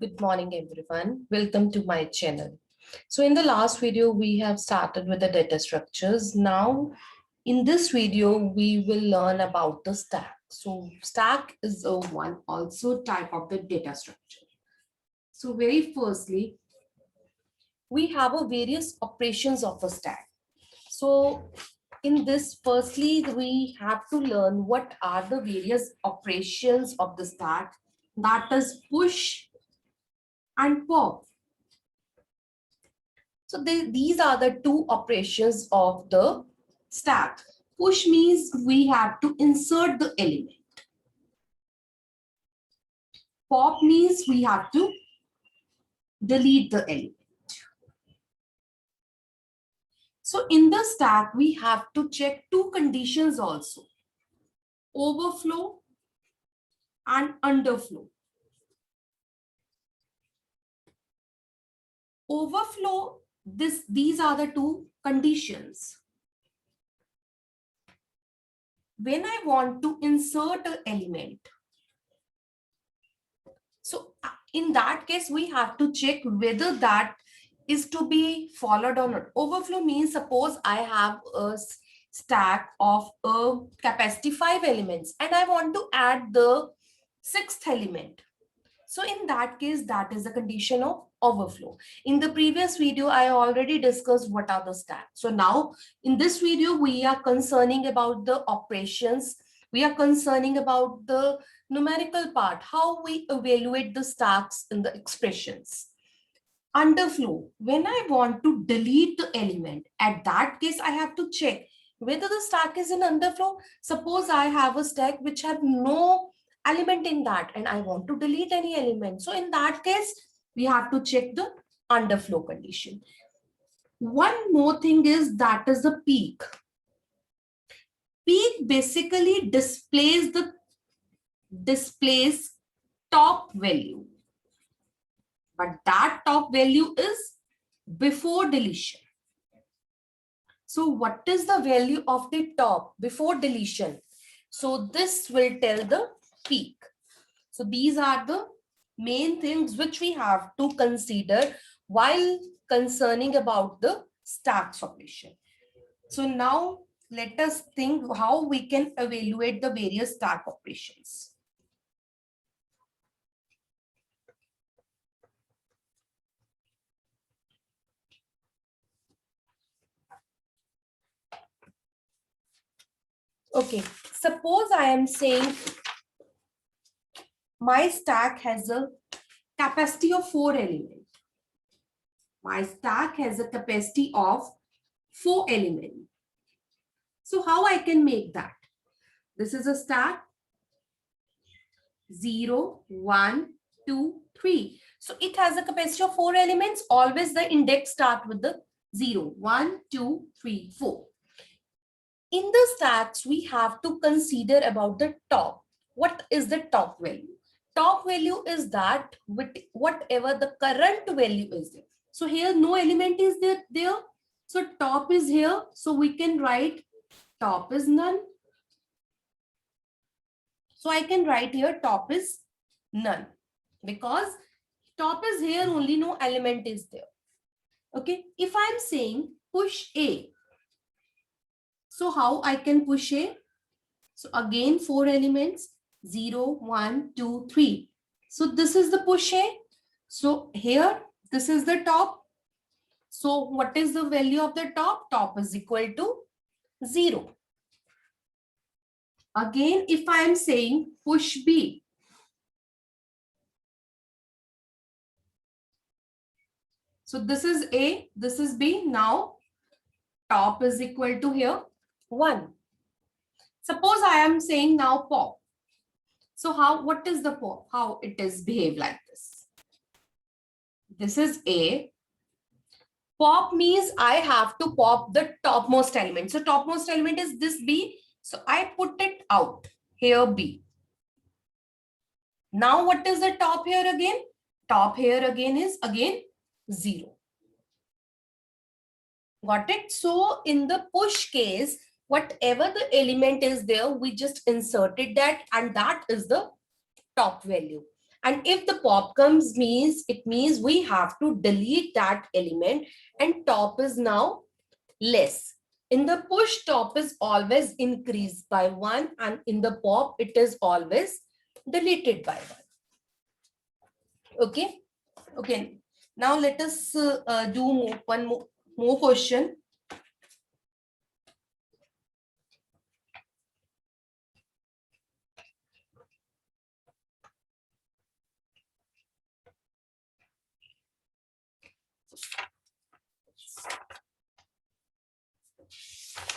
Good morning, everyone. Welcome to my channel. So in the last video, we have started with the data structures. Now, in this video, we will learn about the stack. So stack is a one also type of the data structure. So very firstly, we have a various operations of a stack. So in this, firstly, we have to learn what are the various operations of the stack, that is push and pop. So these are the two operations of the stack. Push means we have to insert the element. Pop means we have to delete the element. So in the stack, we have to check two conditions also: overflow and underflow. Overflow, these are the two conditions. When I want to insert an element, so in that case, we have to check whether that is to be followed or not. Overflow means suppose I have a stack of a capacity 5 elements and I want to add the 6th element. So in that case, that is the condition of overflow. In the previous video, I already discussed what are the stacks. So now in this video, we are concerning about the operations. We are concerning about the numerical part, how we evaluate the stacks in the expressions. Underflow, when I want to delete the element, at that case, I have to check whether the stack is in underflow. Suppose I have a stack which have no element in that and I want to delete any element. So in that case, we have to check the underflow condition. One more thing is that is the peak. Peak basically displays top value. But that top value is before deletion. So what is the value of the top before deletion? So this will tell the peak. So these are the main things which we have to consider while concerning about the stacks operation. So now let us think how we can evaluate the various stack operations. Okay, suppose I am saying my stack has a capacity of 4 elements. My stack has a capacity of 4 elements. So how I can make that? This is a stack 0, 1, 2, 3. So it has a capacity of 4 elements. Always the index start with the 0, 1, 2, 3, 4. In the stacks, we have to consider about the top. What is the top value? Top value is that with whatever the current value is there. So here no element is there. So top is here. So we can write top is none. So I can write here top is none because top is here, only no element is there. Okay, if I'm saying push A, so how I can push A? So again 4 elements, 0, 1, 2, 3. So this is the push A. So here this is the top. So what is the value of the top? Top is equal to 0. Again, if I am saying push B, so this is A, this is B. Now top is equal to here 1. Suppose I am saying now pop. So what is the pop? How it is behave like this? This is A. Pop means I have to pop the topmost element. So topmost element is this B. So I put it out here B. Now what is the top here again? Top here again is again 0. Got it? So in the push case, whatever the element is there, we just inserted that and that is the top value. And if the pop comes means, it means we have to delete that element and top is now less. In the push, top is always increased by 1 and in the pop, it is always deleted by 1. Okay. Okay. Now let us do one more question.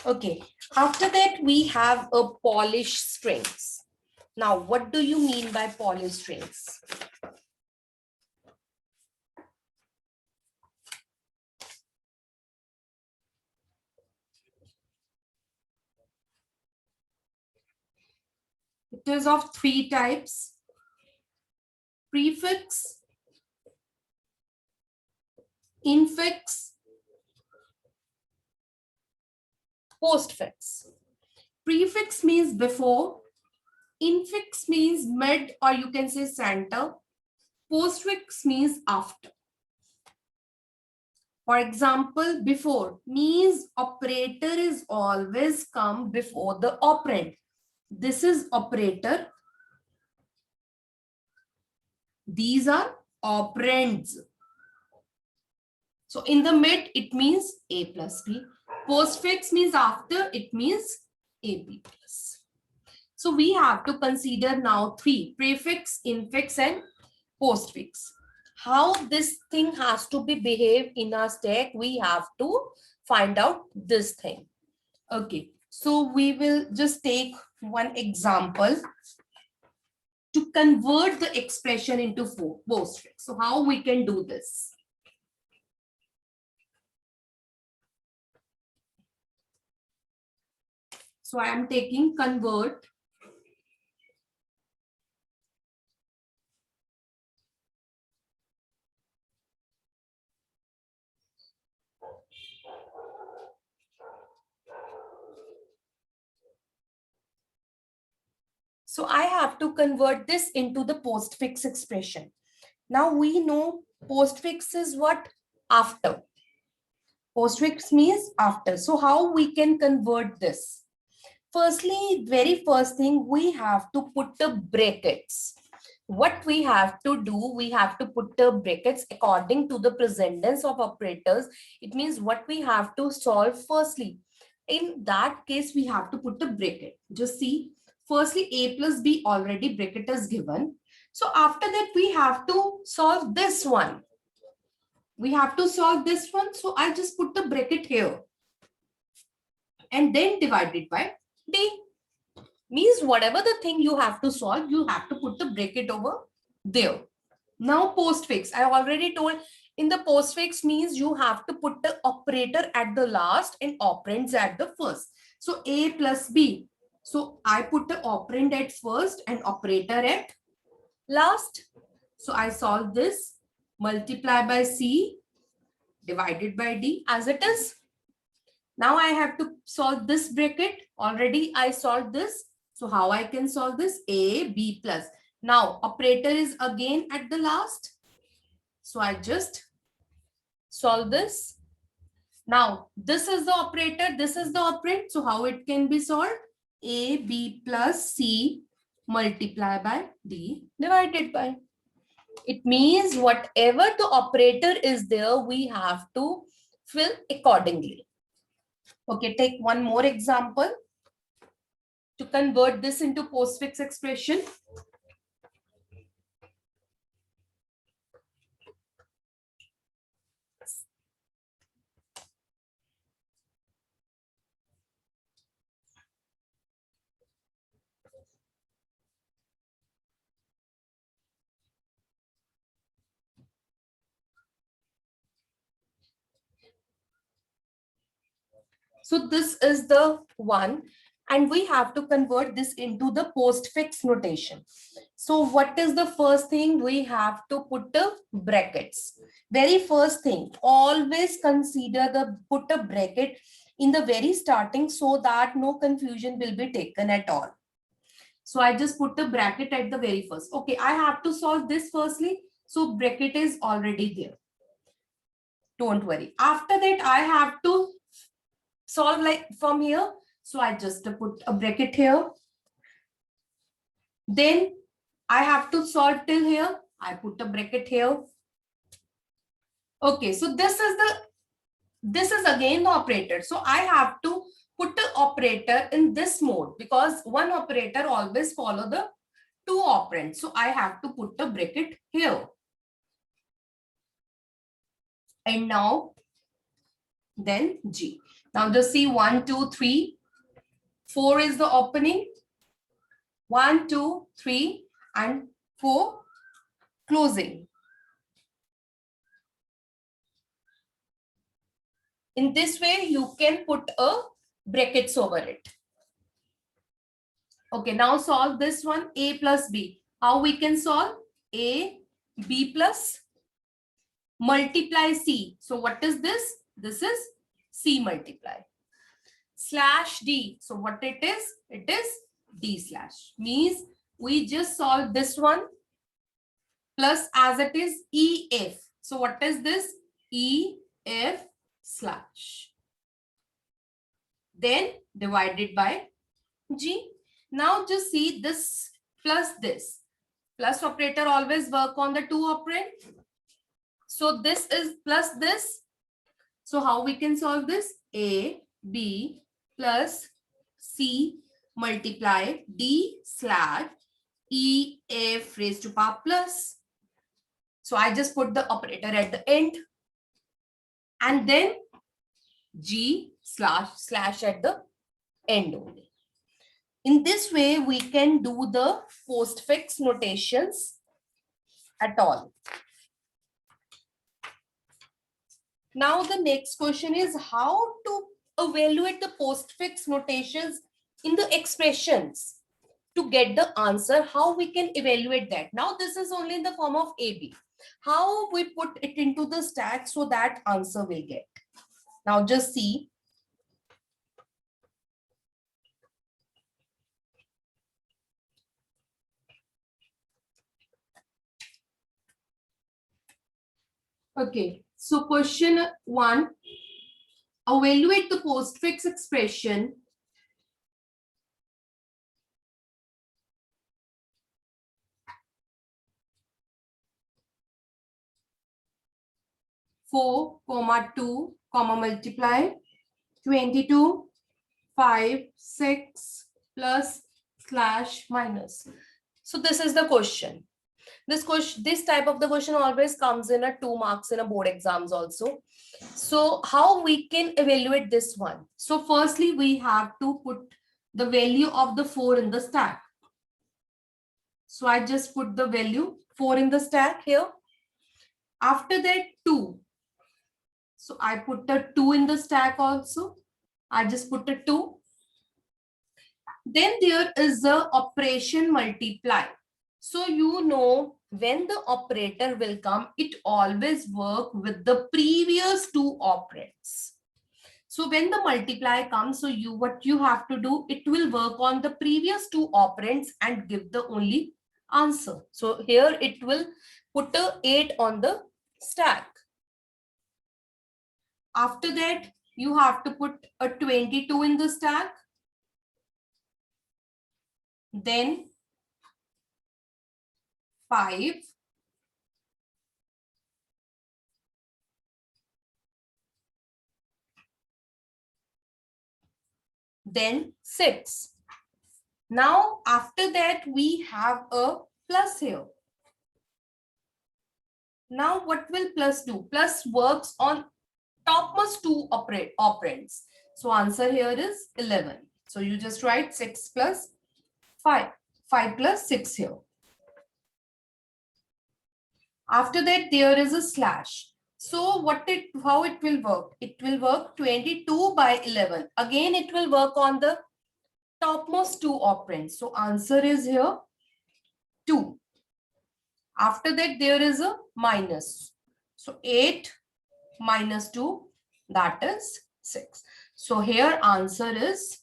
Okay, after that we have a Polish strings. Now, what do you mean by Polish strings? It is of 3 types: prefix, infix, postfix. Prefix means before, infix means mid or you can say center, postfix means after. For example, before means operator is always come before the operand. This is operator. These are operands. So in the mid, it means A plus B. Postfix means after, it means AB plus. So we have to consider now 3: prefix, infix, and postfix. How this thing has to be behaved in our stack, we have to find out this thing. Okay, so we will just take one example to convert the expression into postfix. So how we can do this? So I am taking convert. So I have to convert this into the postfix expression. Now we know postfix is what? After. Postfix means after. So how we can convert this? Firstly, very first thing, we have to put the brackets. What we have to do, we have to put the brackets according to the precedence of operators. It means what we have to solve firstly. In that case, we have to put the bracket. Just see, firstly, A plus B already bracket is given. So after that, we have to solve this one. We have to solve this one. So I just put the bracket here and then divide it by D. Means whatever the thing you have to solve, you have to put the bracket over there. Now postfix, I already told in the postfix means you have to put the operator at the last and operands at the first. So A plus B. So I put the operand at first and operator at last. So I solve this, multiply by C divided by D as it is. Now I have to solve this bracket. Already I solved this. So how I can solve this? A, B plus. Now operator is again at the last. So I just solve this. Now this is the operator, this is the operand. So how it can be solved? A, B plus C multiply by D divided by. It means whatever the operator is there, we have to fill accordingly. Okay, take one more example to convert this into postfix expression. So this is the one, and we have to convert this into the postfix notation. So what is the first thing? We have to put the brackets. Very first thing, always consider the put a bracket in the very starting so that no confusion will be taken at all. So I just put the bracket at the very first. Okay, I have to solve this firstly. So bracket is already there. Don't worry. After that, I have to solve like from here. So I just put a bracket here. Then I have to solve till here. I put a bracket here. Okay, so this is again the operator. So I have to put the operator in this mode because one operator always follow the two operands. So I have to put the bracket here. And now then G. Now just see 1, 2, 3, 4 is the opening. 1, 2, 3, and 4 closing. In this way, you can put a brackets over it. Okay, now solve this one, A plus B. How we can solve? A, B plus multiply C. So what is this? This is C multiply. Slash D. So what it is? It is D slash. Means we just solve this one plus as it is EF. So what is this? EF slash. Then divided by G. Now just see this plus this. Plus operator always work on the two operand. So this is plus this. So how we can solve this? A, B plus C multiply D slash E F raised to power plus. So I just put the operator at the end. And then G slash at the end only. In this way, we can do the postfix notations at all. Now the next question is how to evaluate the postfix notations in the expressions to get the answer, how we can evaluate that. Now this is only in the form of AB. How we put it into the stack so that answer will get. Now just see. Okay, so question 1, evaluate the postfix expression four, 2, multiply 22, 5, 6 plus slash minus. So this is the question. This type of the question always comes in a 2 marks in a board exams also. So how we can evaluate this one? So firstly, we have to put the value of the 4 in the stack. So I just put the value 4 in the stack here. After that 2. So I put the 2 in the stack also. I just put a 2. Then there is the operation multiply. So you know when the operator will come, it always work with the previous two operands. So when the multiply comes, so what you have to do, it will work on the previous two operands and give the only answer. So here it will put a 8 on the stack. After that, you have to put a 22 in the stack. Then 5. Then 6. Now, after that, we have a plus here. Now, what will plus do? Plus works on topmost two operands. So, answer here is 11. So, you just write 6 plus 5. 5 plus 6 here. After that, there is a slash. So, how it will work? It will work 22 by 11. Again, it will work on the topmost two operands. So, answer is here 2. After that, there is a minus. So, 8 minus 2, that is 6. So, here answer is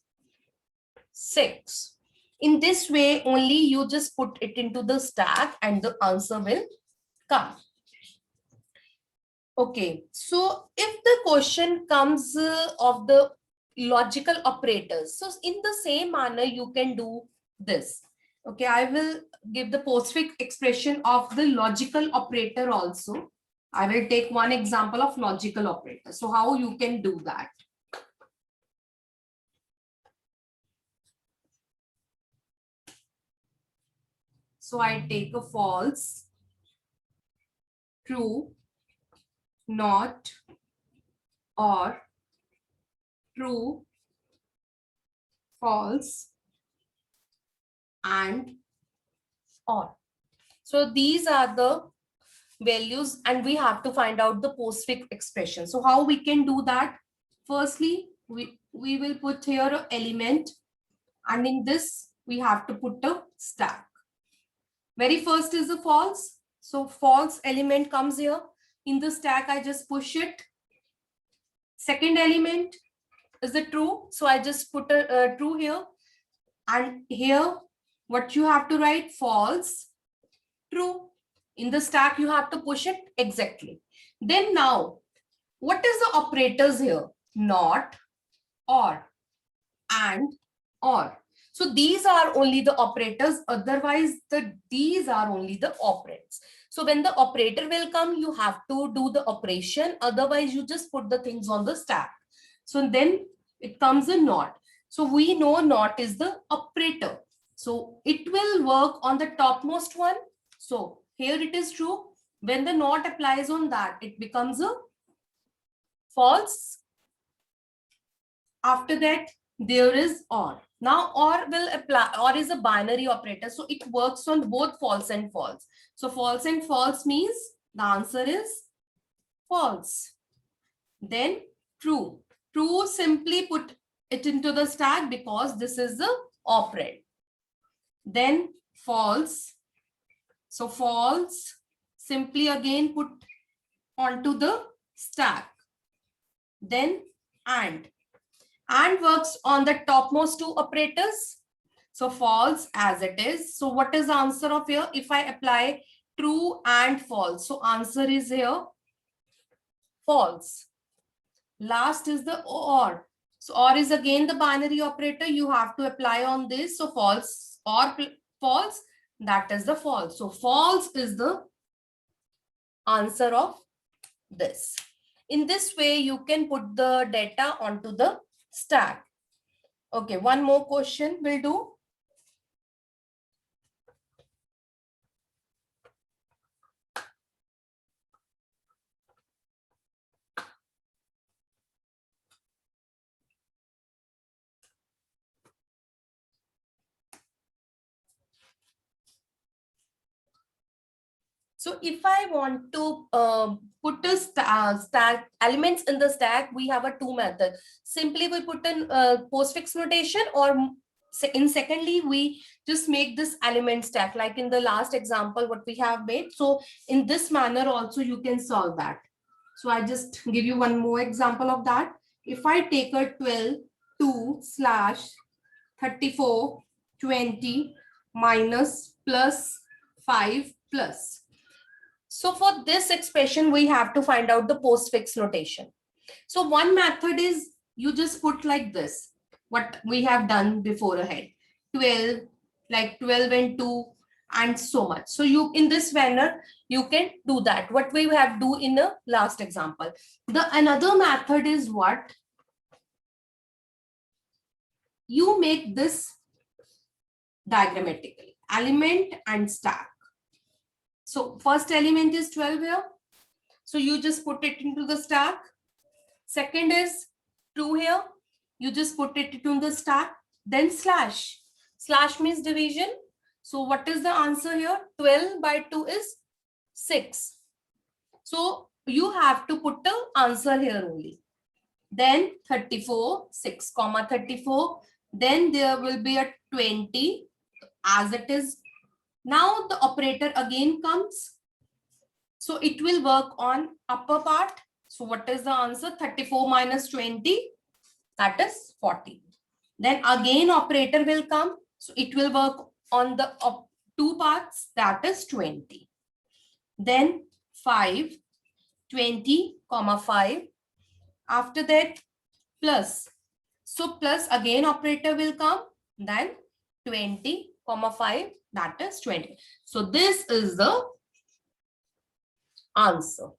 6. In this way, only you just put it into the stack and the answer will come. Okay, so if the question comes of the logical operators, so in the same manner, you can do this. Okay, I will give the postfix expression of the logical operator also. I will take one example of logical operator. So how you can do that? So I take a false, true, not, or, true, false, and or. So these are the values and we have to find out the postfix expression. So how we can do that? Firstly, we will put here an element, and in this we have to put a stack. Very first is the false. So false element comes here. In the stack, I just push it. Second element is the true. So I just put a true here. And here, what you have to write? False, true. In the stack, you have to push it exactly. Then now, what is the operators here? Not, or, and, or. So these are only the operators. Otherwise, these are only the operands. So when the operator will come, you have to do the operation. Otherwise, you just put the things on the stack. So then it comes a not. So we know not is the operator. So it will work on the topmost one. So here it is true. When the not applies on that, it becomes a false. After that, there is or. Now or will apply, or is a binary operator. So it works on both false and false. So false and false means the answer is false. Then true. True, simply put it into the stack because this is the operand. Then false. So false, simply again put onto the stack. Then and works on the topmost two operators. So false as it is. So what is the answer of here? If I apply true and false, so answer is here false. Last is the or. So or is again the binary operator. You have to apply on this. So false or false, that is the false. So false is the answer of this. In this way, you can put the data onto the stack. Okay, one more question will do. So if I want to put a stack elements in the stack, we have a two method. Simply we put in postfix notation, or in secondly, we just make this element stack like in the last example what we have made. So in this manner also you can solve that. So I just give you one more example of that. If I take a 12, 2 slash 34, 20 minus plus 5 plus. So for this expression, we have to find out the postfix notation. So one method is you just put like this, what we have done before ahead, 12, like 12 and 2 and so much. So you in this manner, you can do that. What we have do in the last example. The another method is what? You make this diagrammatically, element and stack. So first element is 12 here. So you just put it into the stack. Second is 2 here. You just put it into the stack. Then slash. Slash means division. So what is the answer here? 12 by 2 is 6. So you have to put the answer here only. Then 34, 6 comma 34. Then there will be a 20 as it is. Now the operator again comes. So it will work on upper part. So what is the answer? 34 minus 20, that is 40. Then again operator will come. So it will work on the two parts, that is 20. Then 5, 20, comma 5. After that, plus. So plus again operator will come, then 20, comma 5, that is 20. So this is the answer.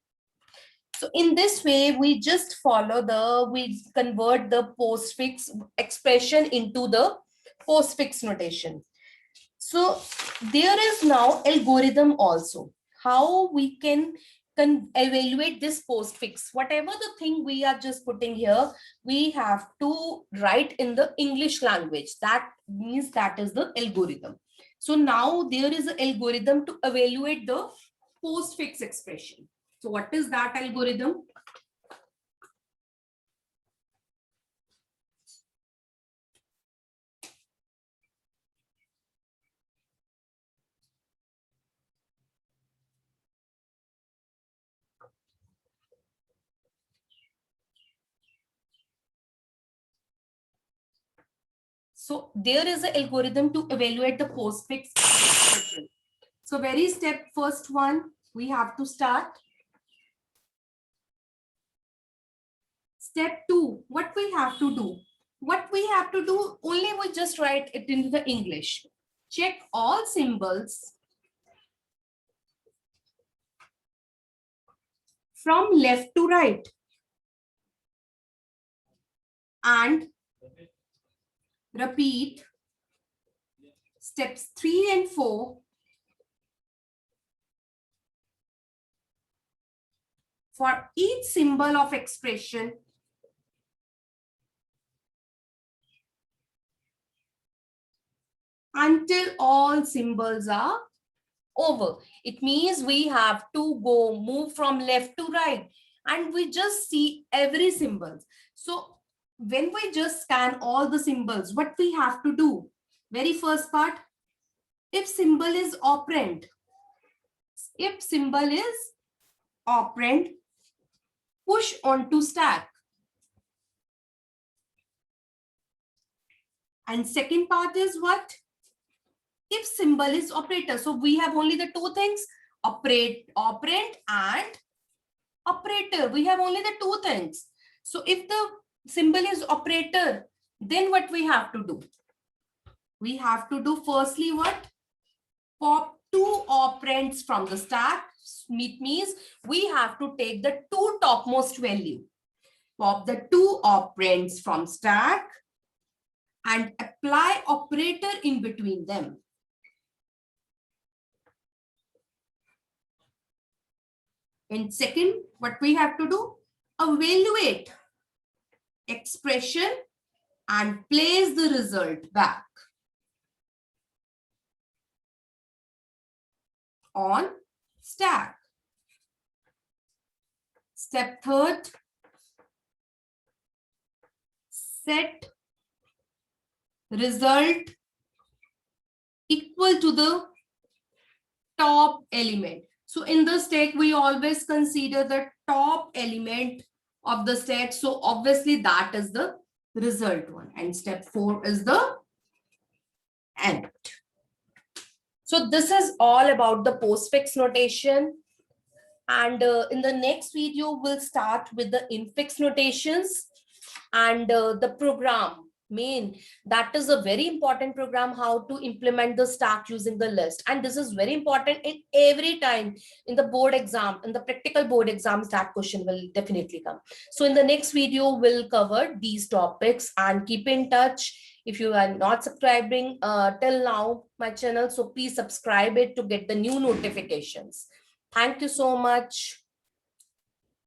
So in this way, we just we convert the postfix expression into the postfix notation. So there is now algorithm also, how we can evaluate this postfix. Whatever the thing we are just putting here, we have to write in the English language. That means that is the algorithm. So now there is an algorithm to evaluate the postfix expression. So what is that algorithm? So there is an algorithm to evaluate the postfix expression. So very first one, we have to start. Step 2, what we have to do? What we have to do, only we just write it into the English. Check all symbols from left to right. And repeat steps 3 and 4 for each symbol of expression until all symbols are over. It means we have to move from left to right, and we just see every symbol. So when we just scan all the symbols, what we have to do? Very first part, if symbol is operand, push onto stack. And second part is what? If symbol is operator. So we have only the two things, operand and operator. We have only the two things. So if the symbol is operator, then what we have to do? We have to do firstly what? Pop two operands from the stack. It means we have to take the two topmost value. Pop the two operands from stack and apply operator in between them. And second, what we have to do? Evaluate expression and place the result back on stack. Step third, set result equal to the top element. So in the stack, we always consider the top element of the stack. So obviously that is the result one. And step 4 is the end. So this is all about the postfix notation. And in the next video, we'll start with the infix notations and the program. That is a very important program, how to implement the stack using the list. And this is very important in every time in the board exam, in the practical board exams, that question will definitely come. So in the next video, we'll cover these topics, and keep in touch. If you are not subscribing till now my channel, so please subscribe it to get the new notifications. Thank you so much.